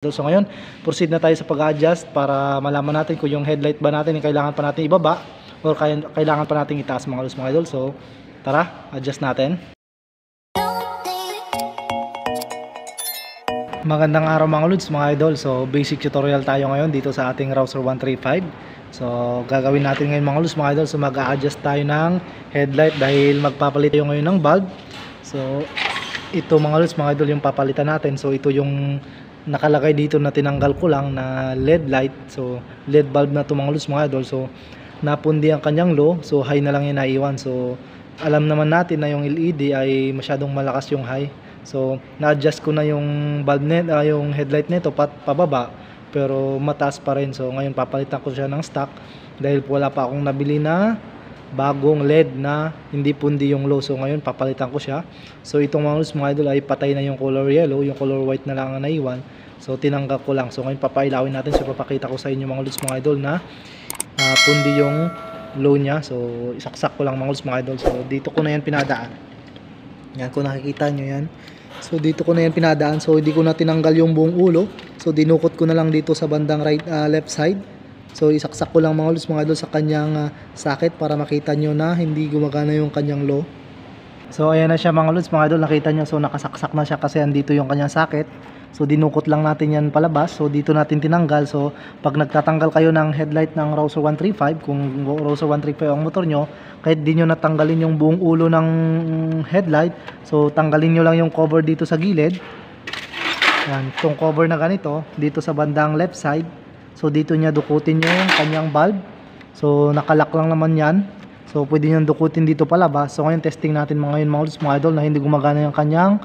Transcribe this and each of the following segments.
So ngayon, proceed na tayo sa pag-adjust para malaman natin kung yung headlight ba natin ay kailangan pa natin ibaba or kailangan pa natin itaas mga idol. So tara, adjust natin. Magandang araw mga lods, mga idol. So basic tutorial tayo ngayon dito sa ating Rouser 135. So gagawin natin ngayon mga lods, mga idol. So mag-a-adjust tayo ng headlight dahil magpapalit tayo ngayon ng bulb. So ito mga lods, mga idol, yung papalitan natin. So ito yung nakalagay dito na tinanggal ko lang na LED light. So LED bulb na ito mga lods, mga idol. So napundi ang kanyang low, so high na lang yung naiwan. So alam naman natin na yung LED ay masyadong malakas yung high. So na-adjust ko na yung bulb net, yung headlight nito pababa, pero mataas pa rin. So ngayon papalitan ko siya ng stock dahil wala pa akong nabili na bagong LED na hindi pundi yung low. So ngayon papalitan ko siya. So itong mga idol ay patay na yung color yellow, yung color white na lang ang naiwan. So tinanggal ko lang. So ngayon papailawin natin. So papakita ko sa inyo mga idol na pundi yung low niya. So isaksak ko lang mga idol. So dito ko na yan pinadaan. Yan, kung nakikita nyo yan. So dito ko na yan pinadaan. So hindi ko na tinanggal yung buong ulo. So dinukot ko na lang dito sa bandang left side. So isaksak ko lang mga idol sa kanyang socket para makita nyo na hindi gumagana yung kanyang low. So ayan na siya mga idol, nakita nyo. So nakasaksak na siya kasi andito yung kanyang socket. So dinukot lang natin yan palabas. So dito natin tinanggal. So pag nagtatanggal kayo ng headlight ng Rouser 135, kung Rouser 135 ang motor nyo, kahit di nyo natanggalin yung buong ulo ng headlight, so tanggalin nyo lang yung cover dito sa gilid. Yan, itong cover na ganito dito sa bandang left side. So dito niya dukutin yung kanyang bulb. So nakalak lang naman yan. So pwede nyo dukutin dito palabas. So ngayon testing natin mga idol na hindi gumagana yung kanyang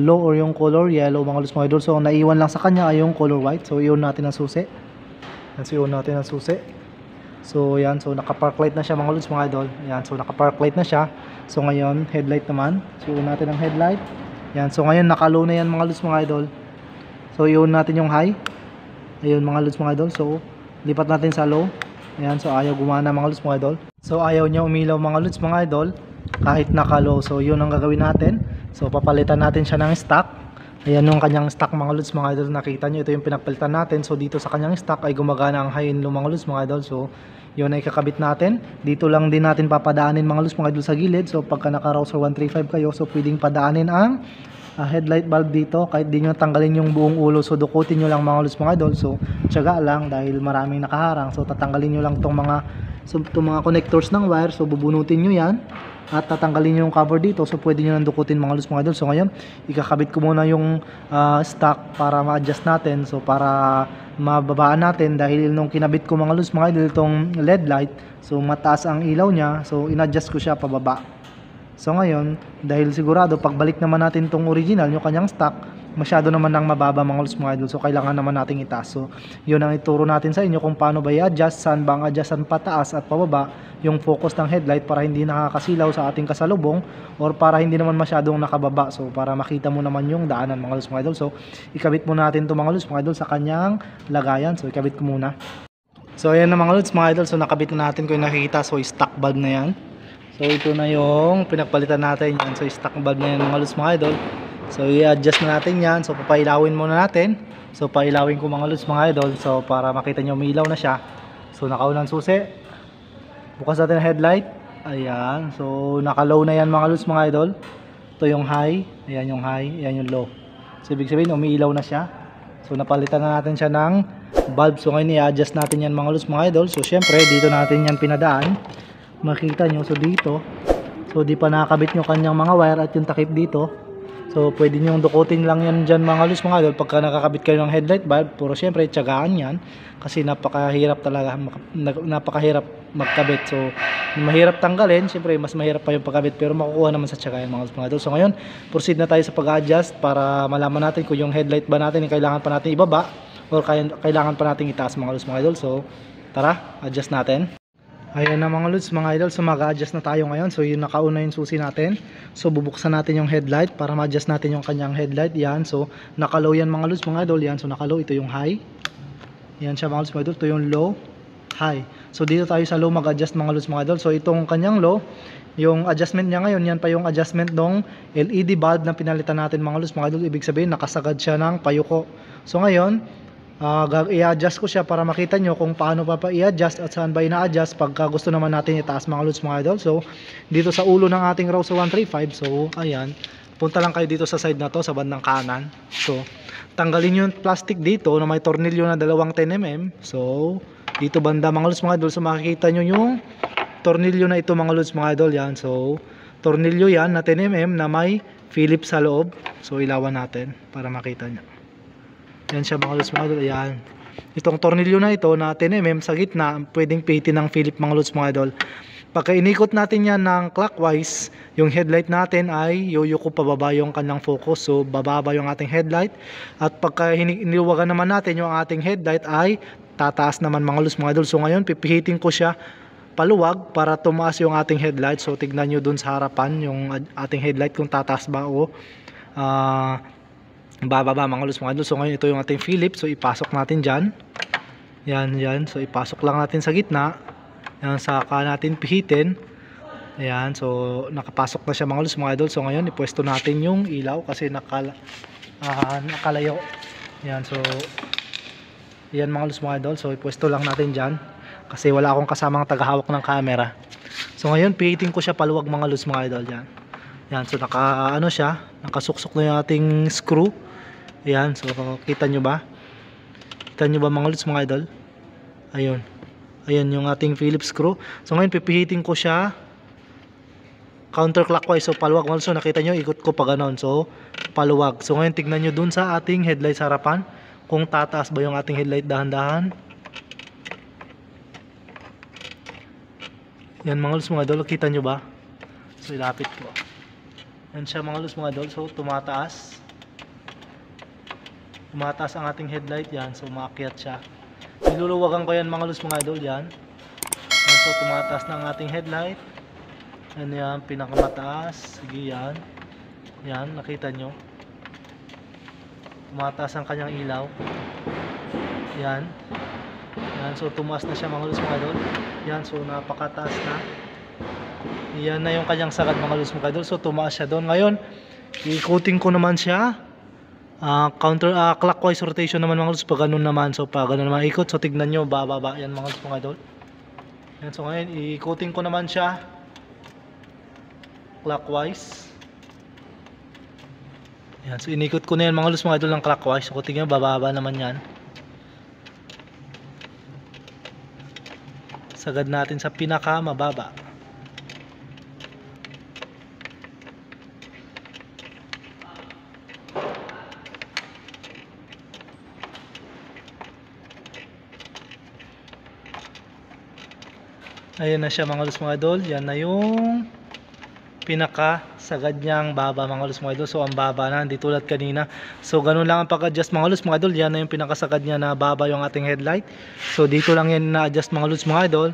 low or yung color yellow mga idol. So naiwan lang sa kanya ay yung color white. So iyon natin ang susi. So yan, so naka-park light na siya mga idol. Yan, so naka-park light na siya. So ngayon headlight naman. So iyon natin ang headlight. Yan, so ngayon naka-low na yan mga idol. So iyon natin yung high. Ayun mga idol. So lipat natin sa low. Ayan, so ayaw gumana mga idol. So ayaw niya umilaw mga idol kahit naka-low. So yun ang gagawin natin. So papalitan natin siya ng stock. Ayan yung kanyang stock mga idol. Nakita nyo, ito yung pinapalitan natin. So dito sa kanyang stock ay gumagana ang high and low mga idol. So yun ay kakabit natin. Dito lang din natin papadaanin mga idol sa gilid. So pagka naka Rouser 135 kayo, so pwedeng padaanin ang headlight bulb dito kahit di nyo tanggalin yung buong ulo. So dukutin nyo lang mga idol. So tiyaga lang dahil maraming nakaharang. So tatanggalin nyo lang itong mga connectors ng wire. So bubunutin nyo yan at tatanggalin nyo yung cover dito. So pwede nyo nang dukutin mga idol. So ngayon ikakabit ko muna yung stock para ma-adjust natin. So para mababaan natin dahil nung kinabit ko mga idol itong LED light, so mataas ang ilaw niya. So in-adjust ko siya pababa. So ngayon, dahil sigurado pagbalik naman natin itong original, yung kanyang stock, masyado naman nang mababa mga idol. So kailangan naman nating itaas. So yun ang ituro natin sa inyo kung paano ba i-adjust, saan ba ang adjustan pataas at pababa yung focus ng headlight para hindi nakakasilaw sa ating kasalubong or para hindi naman masyadong nakababa. So para makita mo naman yung daanan mga idol. So ikabit muna natin ito mga idol sa kanyang lagayan. So ikabit ko muna. So ayan na mga idol. So nakabit na natin kung nakikita. So stock bulb na yan. So ito na yung pinagpalitan natin yan. So stock bulb na yan mga idol. So i-adjust na natin yan. So papailawin muna natin. So pailawin ko mga idol. So para makita nyo umiilaw na siya. So nakaunang susi. Bukas natin ang headlight. Ayan. So naka-low na yan mga idol. Ito yung high. Ayan yung high. Ayan yung low. So ibig sabihin umiilaw na siya. So napalitan na natin siya ng bulb. So ngayon i-adjust natin yan mga idol. So syempre dito natin yan pinadaan. Makita nyo, so dito, so di pa nakakabit nyo kanyang mga wire at yung takip dito. So pwede nyo dukutin lang yan dyan mga idol pagka nakakabit kayo ng headlight bulb. Pero syempre tiyagaan yan kasi napakahirap talaga, napakahirap magkabit. So mahirap tanggalin, syempre mas mahirap pa yung pagkabit, pero makukuha naman sa tiyagaan mga idol. So ngayon proceed na tayo sa pag-adjust para malaman natin kung yung headlight ba natin kailangan pa natin ibaba or kailangan pa natin itaas mga idol. So tara, adjust natin. Ayan na mga idol, so mag-adjust na tayo ngayon. So yun, nakauna yung susi natin. So bubuksan natin yung headlight para ma-adjust natin yung kanyang headlight. Yan, so naka-low yan mga idol. Yan, so naka-low, ito yung high. Yan siya mga idol, ito yung low, high. So dito tayo sa low mag-adjust mga lods mga idol. So itong kanyang low, yung adjustment niya ngayon, yan pa yung adjustment ng LED bulb na pinalitan natin mga lods mga idol. Ibig sabihin nakasagad siya ng payuko. So ngayon, i-adjust ko siya para makita nyo kung paano pa i-adjust at saan ba ina-adjust pagka gusto naman natin itaas mga lods mga idol. So dito sa ulo ng ating Rosa 135, so ayan, punta lang kayo dito sa side na to, sa bandang kanan. So tanggalin yung plastic dito na may tornilyo na dalawang 10mm. So dito banda mga lods mga idol, so makikita nyo yung tornilyo na ito mga lods mga idol. Yan, so tornilyo yan na 10mm na may Phillips sa loob. So ilawan natin para makita nyo. Yan siya mga lods mga idol. Ayan, itong tornilyo na ito na 10mm sa gitna, pwedeng pihitin ng Phillips mga lods mga idol. Pagka inikot natin yan ng clockwise, yung headlight natin ay yuyuko pababa yung kanyang focus. So bababa yung ating headlight. At pagka iniluwagan naman natin yung ating headlight ay tataas naman mga lods mga idol. So ngayon pipihitin ko siya paluwag para tumaas yung ating headlight. So tignan nyo dun sa harapan yung ating headlight kung tataas ba o bababa mga lods mga idol. So ngayon ito yung ating Phillips. So ipasok natin dyan. Yan. So ipasok lang natin sa gitna. Yan, saka natin pihitin. Ayan, so nakapasok na siya mga lods mga idol. So ngayon ipwesto natin yung ilaw kasi nakalayo. Ayan, so yan mga lods mga idol. So ipwesto lang natin dyan kasi wala akong kasamang tagahawak ng camera. So ngayon pihitin ko siya paluwag mga lods mga idol. Yan, so nakasuksok na yung ating screw. Ayan, so kita nyo ba? Kita nyo ba mga lods mga idol? Ayan yung ating Phillips screw. So ngayon pipihitin ko siya counterclockwise. So paluwag. So nakita nyo, ikot ko pa ganon. So paluwag. So ngayon tignan nyo dun sa ating headlight sa harapan kung tataas ba yung ating headlight. Dahan-dahan. Yan mga lods mga idol. Kita nyo ba? So ilapit ko. Yan siya mga lods mga idol. So tumataas. Tumataas ang ating headlight. Yan. So maakyat siya. Niluluwagan ko yan mga lods mga idol. Yan. So tumataas na ang ating headlight. Yan, pinakamataas. Sige yan. Yan, nakita nyo. Tumataas ang kanyang ilaw. Yan. So tumaas na siya mga lods mga idol. Yan, so napakataas na. Yan na yung kanyang sagad mga lods mga idol. So tumaas siya doon. Ngayon, ikutin ko naman siya. Clockwise rotation naman mga lods pag ganun naman. So pag ganun naman ikot, so tignan nyo bababa yan mga lods mga idol. Yan, so ngayon iikutin ko naman siya clockwise. Yan, so inikot ko na yan mga lods mga idol ng clockwise. So tignan nyo bababa naman yan. Sagad natin sa pinaka mababa. Ayan na siya mga lods mga idol. Yan na yung pinaka sagad niyang baba mga lods mga idol. So ang baba na, hindi tulad kanina. So ganun lang ang pag-adjust mga lods mga idol. Yan na yung pinakasagad niya na baba yung ating headlight. So dito lang yan na-adjust mga lods mga idol.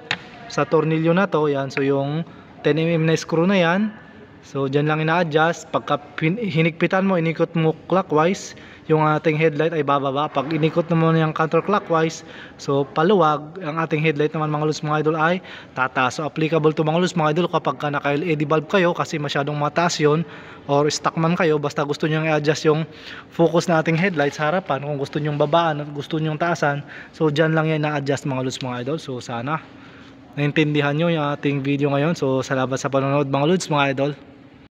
Sa tornilyo na to, yan. So yung 10mm na screw na yan. So dyan lang ina-adjust. Pagka hinigpitan mo, inikot mo clockwise, yung ating headlight ay bababa. Pag inikot naman yung counterclockwise, so paluwag, ang ating headlight naman mga lods mga idol ay tataas. So applicable to mga lods mga idol kapag naka-LED bulb kayo kasi masyadong mataas yun, or stuck man kayo, basta gusto nyo i-adjust yung focus na ating headlight sa harapan, kung gusto nyo babaan at gusto nyo taasan, so dyan lang yan na-adjust mga lods mga idol. So sana naintindihan nyo yung ating video ngayon. So salamat sa panonood mga lods mga idol.